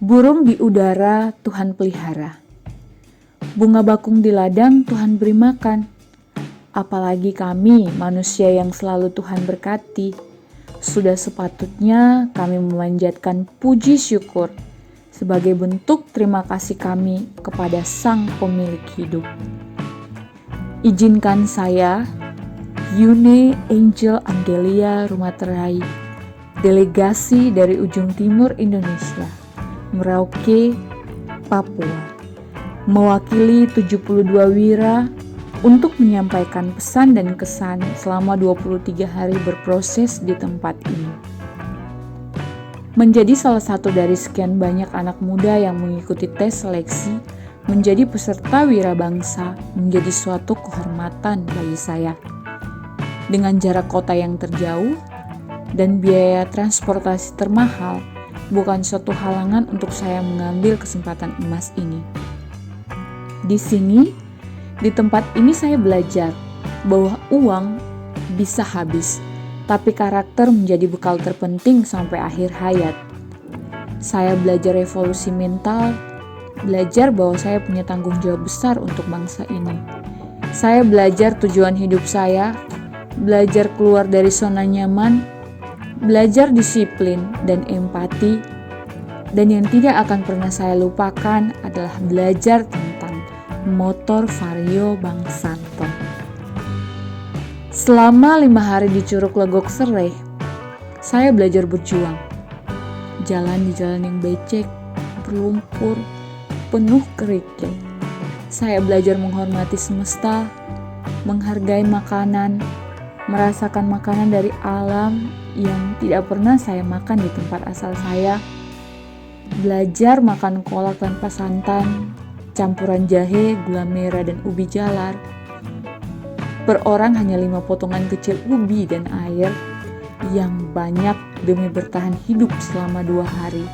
Burung di udara Tuhan pelihara. Bunga bakung di ladang Tuhan beri makan. Apalagi kami, manusia yang selalu Tuhan berkati. Sudah sepatutnya kami memanjatkan puji syukur sebagai bentuk terima kasih kami kepada Sang Pemilik hidup. Izinkan saya, Yune Angel Angelia Rumaterai, delegasi dari ujung timur Indonesia, Merauke, Papua, mewakili 72 wira untuk menyampaikan pesan dan kesan selama 23 hari berproses di tempat ini. Menjadi salah satu dari sekian banyak anak muda yang mengikuti tes seleksi menjadi peserta wira bangsa menjadi suatu kehormatan bagi saya. Dengan jarak kota yang terjauh dan biaya transportasi termahal, bukan suatu halangan untuk saya mengambil kesempatan emas ini. Di sini, di tempat ini saya belajar bahwa uang bisa habis, tapi karakter menjadi bekal terpenting sampai akhir hayat. Saya belajar revolusi mental, belajar bahwa saya punya tanggung jawab besar untuk bangsa ini. Saya belajar tujuan hidup saya, belajar keluar dari zona nyaman, belajar disiplin dan empati, dan yang tidak akan pernah saya lupakan adalah belajar tentang motor Vario Bang Santo. Selama 5 hari di Curug Legok Sereh, saya belajar berjuang. Jalan di jalan yang becek, berlumpur, penuh kerikil. Saya belajar menghormati semesta, menghargai makanan, merasakan makanan dari alam yang tidak pernah saya makan di tempat asal saya. Belajar makan kolak tanpa santan, campuran jahe, gula merah, dan ubi jalar. Per orang hanya 5 potongan kecil ubi dan air yang banyak demi bertahan hidup selama 2 hari.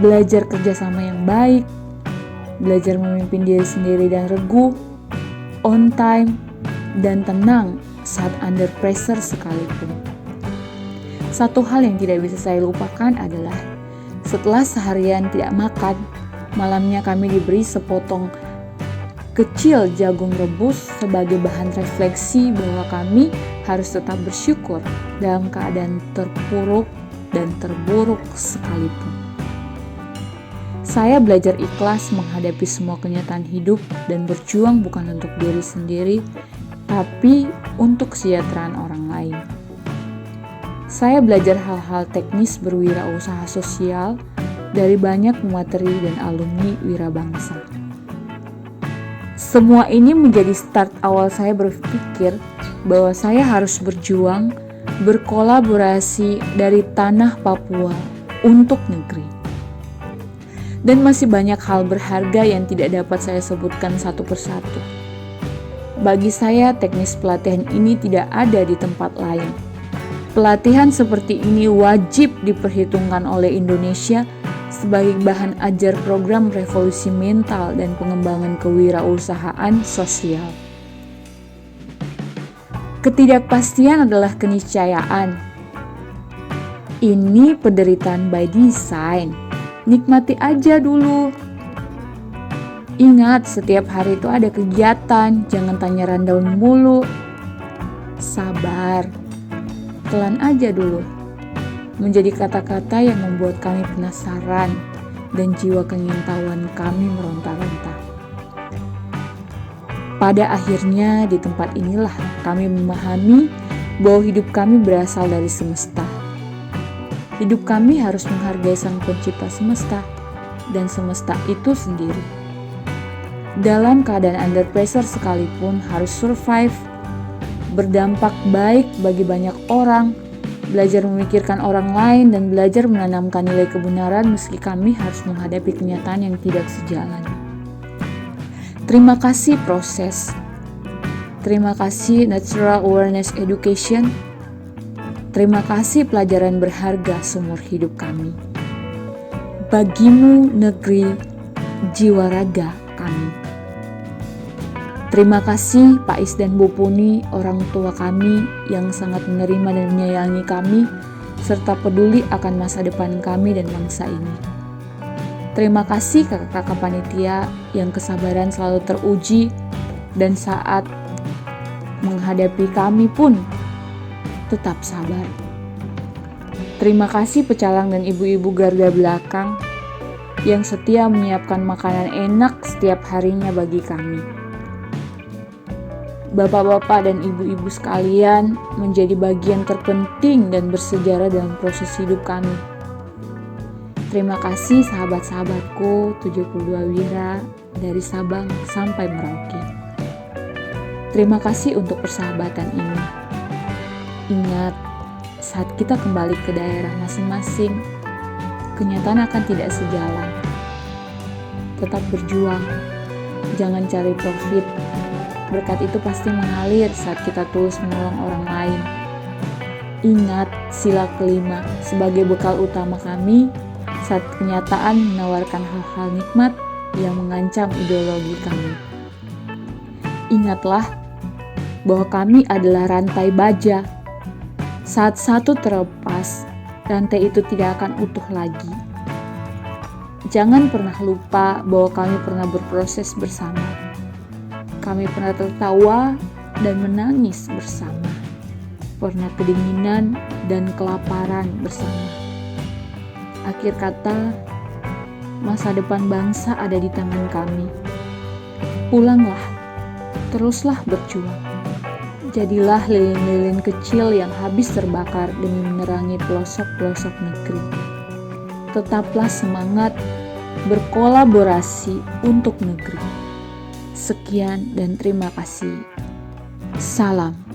Belajar kerjasama yang baik, belajar memimpin diri sendiri dan regu, on time, dan tenang saat under pressure sekalipun. Satu hal yang tidak bisa saya lupakan adalah setelah seharian tidak makan, malamnya kami diberi sepotong kecil jagung rebus sebagai bahan refleksi bahwa kami harus tetap bersyukur dalam keadaan terpuruk dan terburuk sekalipun. Saya belajar ikhlas menghadapi semua kenyataan hidup dan berjuang bukan untuk diri sendiri, tapi untuk kesejahteraan orang lain. Saya belajar hal-hal teknis berwirausaha sosial dari banyak materi dan alumni wirabangsa. Semua ini menjadi start awal saya berpikir bahwa saya harus berjuang, berkolaborasi dari tanah Papua untuk negeri. Dan masih banyak hal berharga yang tidak dapat saya sebutkan satu persatu. Bagi saya, teknis pelatihan ini tidak ada di tempat lain. Pelatihan seperti ini wajib diperhitungkan oleh Indonesia sebagai bahan ajar program revolusi mental dan pengembangan kewirausahaan sosial. Ketidakpastian adalah keniscayaan. Ini penderitaan by design. Nikmati aja dulu. Ingat, setiap hari itu ada kegiatan, jangan tanya rundown mulu. Sabar, telan aja dulu. Menjadi kata-kata yang membuat kami penasaran dan jiwa keingintahuan kami meronta-ronta. Pada akhirnya di tempat inilah kami memahami bahwa hidup kami berasal dari semesta. Hidup kami harus menghargai Sang Pencipta semesta dan semesta itu sendiri. Dalam keadaan under pressure sekalipun harus survive, berdampak baik bagi banyak orang, belajar memikirkan orang lain, dan belajar menanamkan nilai kebenaran meski kami harus menghadapi kenyataan yang tidak sejalan. Terima kasih proses. Terima kasih Natural Awareness Education. Terima kasih pelajaran berharga seumur hidup kami. Bagimu negeri, jiwa raga kami. Terima kasih Pak Is dan Bu Puni, orang tua kami yang sangat menerima dan menyayangi kami, serta peduli akan masa depan kami dan bangsa ini. Terima kasih kakak-kakak panitia yang kesabaran selalu teruji dan saat menghadapi kami pun tetap sabar. Terima kasih pecalang dan ibu-ibu garda belakang yang setia menyiapkan makanan enak setiap harinya bagi kami. Bapak-bapak dan ibu-ibu sekalian menjadi bagian terpenting dan bersejarah dalam proses hidup kami. Terima kasih sahabat-sahabatku 72 Wira dari Sabang sampai Merauke. Terima kasih untuk persahabatan ini. Ingat, saat kita kembali ke daerah masing-masing, kenyataan akan tidak sejalan. Tetap berjuang, jangan cari profit. Berkat itu pasti mengalir saat kita tulus menolong orang lain. Ingat sila kelima sebagai bekal utama kami saat kenyataan menawarkan hal-hal nikmat yang mengancam ideologi kami. Ingatlah bahwa kami adalah rantai baja. Saat satu terlepas, rantai itu tidak akan utuh lagi. Jangan pernah lupa bahwa kami pernah berproses bersama. Kami pernah tertawa dan menangis bersama. Pernah kedinginan dan kelaparan bersama. Akhir kata, masa depan bangsa ada di tangan kami. Pulanglah, teruslah berjuang. Jadilah lilin-lilin kecil yang habis terbakar demi menerangi pelosok-pelosok negeri. Tetaplah semangat berkolaborasi untuk negeri. Sekian dan terima kasih. Salam.